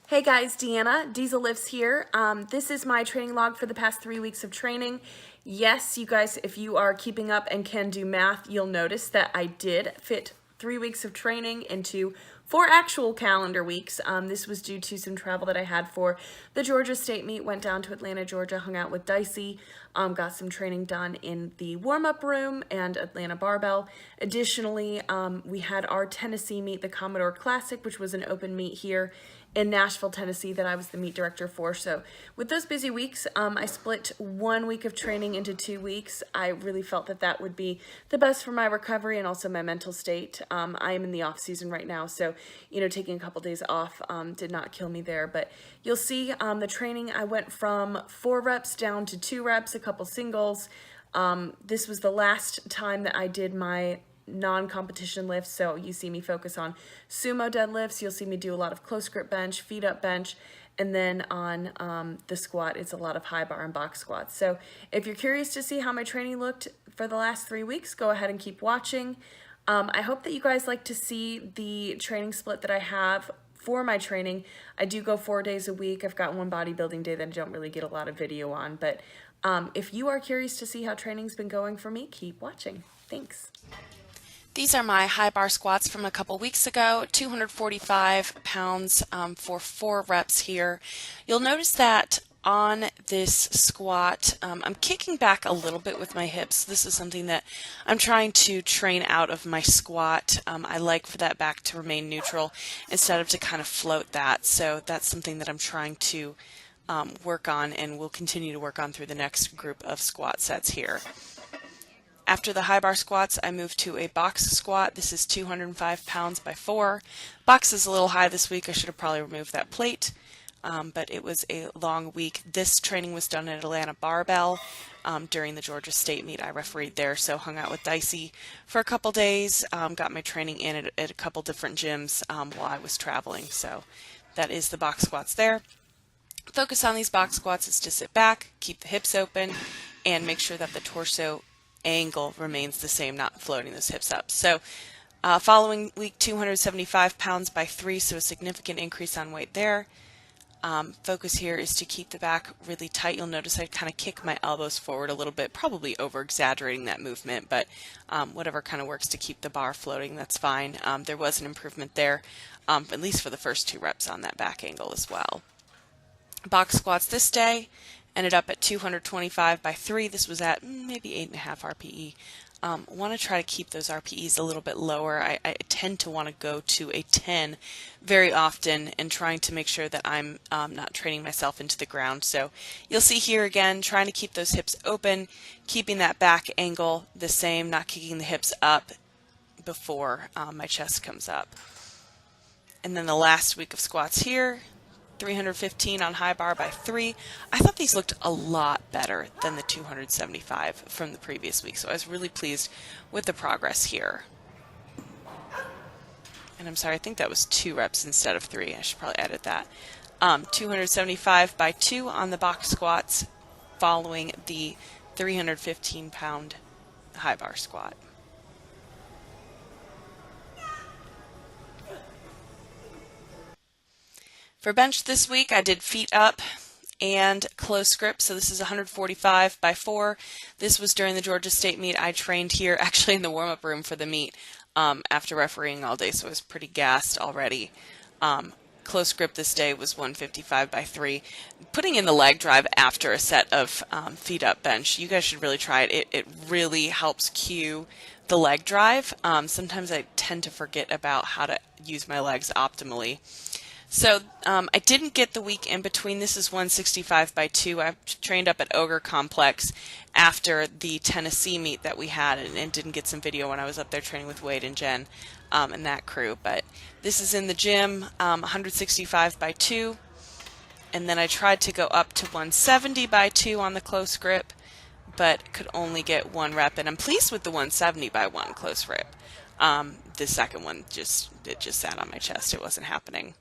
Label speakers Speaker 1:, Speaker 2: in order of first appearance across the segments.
Speaker 1: Hey guys, Deanna, Diesel Lifts here. This is my training log for the past 3 weeks of training. Yes, you guys, if you are keeping up and can do math, you'll notice that I did fit 3 weeks of training into 4 actual calendar weeks. This was due to some travel that I had for the Georgia State meet. Went down to Atlanta, Georgia, hung out with Dicey, got some training done in the warm-up room and Atlanta Barbell. Additionally, we had our Tennessee meet, the Commodore Classic, which was an open meet here in Nashville, Tennessee, that I was the meet director for. So with those busy weeks, I split 1 week of training into 2 weeks. I really felt that that would be the best for my recovery and also my mental state. I am in the off season right now, so taking a couple days off did not kill me there. But you'll see the training, I went from 4 reps down to 2 reps, a couple singles. This was the last time that I did my non-competition lifts, so you see me focus on sumo deadlifts. You'll see me do a lot of close grip bench, feet up bench, and then on the squat, it's a lot of high bar and box squats. So if you're curious to see how my training looked for the last 3 weeks, go ahead and keep watching. I hope that you guys like to see the training split that I have for my training. I do go 4 days a week. I've got one bodybuilding day that I don't really get a lot of video on, but if you are curious to see how training's been going for me, keep watching. Thanks.
Speaker 2: These are my high bar squats from a couple weeks ago, 245 pounds for 4 reps here. You'll notice that on this squat, I'm kicking back a little bit with my hips. This is something that I'm trying to train out of my squat. I like for that back to remain neutral instead of to kind of float that. So that's something that I'm trying to work on and will continue to work on through the next group of squat sets here. After the high bar squats, I moved to a box squat. This is 205 pounds by 4. Box is a little high this week. I should have probably removed that plate, but it was a long week. This training was done at Atlanta Barbell during the Georgia State meet. I refereed there, so hung out with Dicey for a couple days, got my training in at a couple different gyms while I was traveling. So that is the box squats there. Focus on these box squats is to sit back, keep the hips open, and make sure that the torso angle remains the same, not floating those hips up. So following week, 275 pounds by 3, so a significant increase on weight there. Focus here is to keep the back really tight. You'll notice I kind of kick my elbows forward a little bit, probably over exaggerating that movement, but whatever kind of works to keep the bar floating, that's fine. There was an improvement there, at least for the first 2 reps on that back angle as well. Box squats this day ended up at 225 by 3. This was at maybe 8.5 RPE. Want to try to keep those RPEs a little bit lower. I tend to want to go to a 10 very often and trying to make sure that I'm not training myself into the ground. So you'll see here again, trying to keep those hips open, keeping that back angle the same, not kicking the hips up before my chest comes up. And then the last week of squats here, 315 on high bar by 3. I thought these looked a lot better than the 275 from the previous week, so I was really pleased with the progress here. And I'm sorry, I think that was 2 reps instead of 3. I should probably edit that. 275 by 2 on the box squats following the 315-pound high bar squat. For bench this week, I did feet up and close grip, so this is 145 by 4. This was during the Georgia State meet. I trained here actually in the warm-up room for the meet after refereeing all day, so I was pretty gassed already. Close grip this day was 155 by 3. Putting in the leg drive after a set of feet up bench, you guys should really try it. It really helps cue the leg drive. Sometimes I tend to forget about how to use my legs optimally. So I didn't get the week in between. This is 165 by 2. I trained up at Ogre Complex after the Tennessee meet that we had and didn't get some video when I was up there training with Wade and Jen and that crew. But this is in the gym, 165 by 2. And then I tried to go up to 170 by 2 on the close grip, but could only get 1 rep. And I'm pleased with the 170 by 1 close grip. The second one just sat on my chest. It wasn't happening.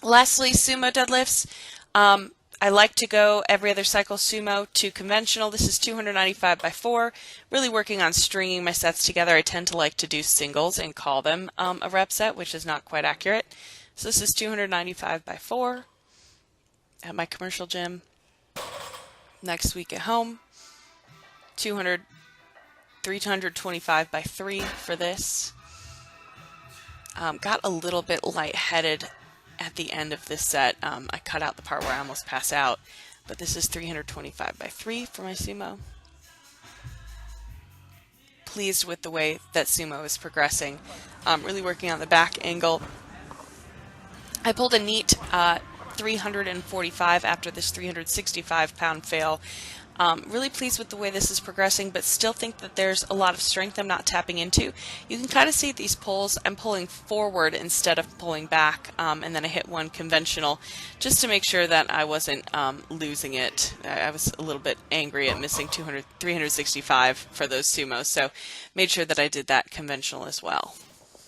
Speaker 2: Lastly, sumo deadlifts. I like to go every other cycle sumo to conventional. This is 295 by 4. Really working on stringing my sets together. I tend to like to do singles and call them a rep set, which is not quite accurate. So this is 295 by 4 at my commercial gym. Next week at home, 325 by 3 for this. Got a little bit lightheaded at the end of this set. I cut out the part where I almost pass out, but this is 325 by 3 for my sumo. Pleased with the way that sumo is progressing. Really working on the back angle. I pulled a neat 345 after this 365-pound fail. Really pleased with the way this is progressing, but still think that there's a lot of strength I'm not tapping into. You can kind of see these pulls. I'm pulling forward instead of pulling back, and then I hit one conventional just to make sure that I wasn't losing it. I was a little bit angry at missing 365 for those sumos, so made sure that I did that conventional as well.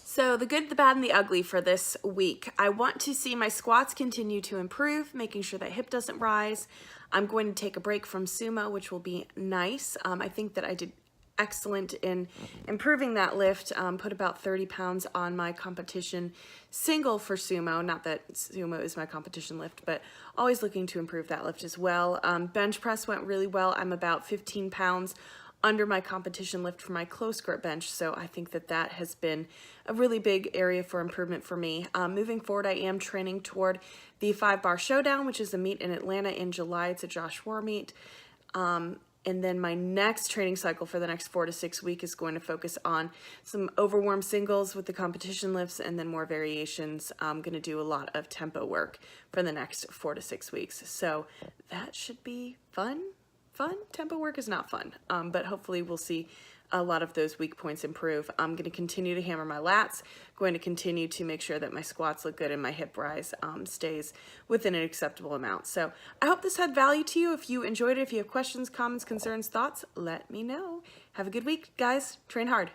Speaker 1: So the good, the bad, and the ugly for this week. I want to see my squats continue to improve, making sure that hip doesn't rise. I'm going to take a break from sumo, which will be nice. I think that I did excellent in improving that lift. Put about 30 pounds on my competition single for sumo. Not that sumo is my competition lift, but always looking to improve that lift as well. Bench press went really well. I'm about 15 pounds under my competition lift for my close grip bench, so I think that that has been a really big area for improvement for me. Moving forward, I am training toward the 5-bar showdown, which is a meet in Atlanta in July. It's a Josh War meet. And then my next training cycle for the next 4 to 6 weeks is going to focus on some overwarm singles with the competition lifts and then more variations. I'm going to do a lot of tempo work for the next 4 to 6 weeks. So that should be fun. Tempo work is not fun, but hopefully we'll see a lot of those weak points improve. I'm going to continue to hammer my lats, going to continue to make sure that my squats look good and my hip rise stays within an acceptable amount. So I hope this had value to you. If you enjoyed it, if you have questions, comments, concerns, thoughts, let me know. Have a good week, guys. Train hard.